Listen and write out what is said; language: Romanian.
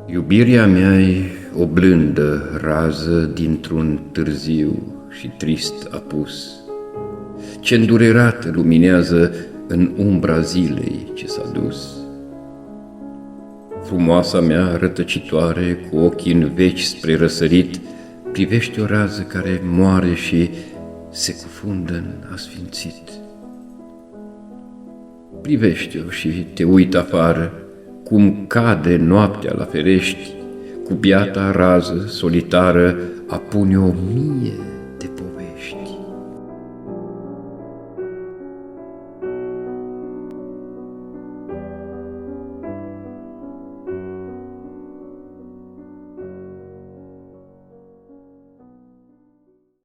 Iubirea mea-i o blândă rază dintr-un târziu și trist apus, ce îndurerat luminează în umbra zilei ce s-a dus. Frumoasa mea rătăcitoare, cu ochii în veci spre răsărit, privește o rază care moare și se cufundă în asfințit. Privește-o și te uit afară, cum cade noaptea la ferești, cu biata rază solitară apune o mie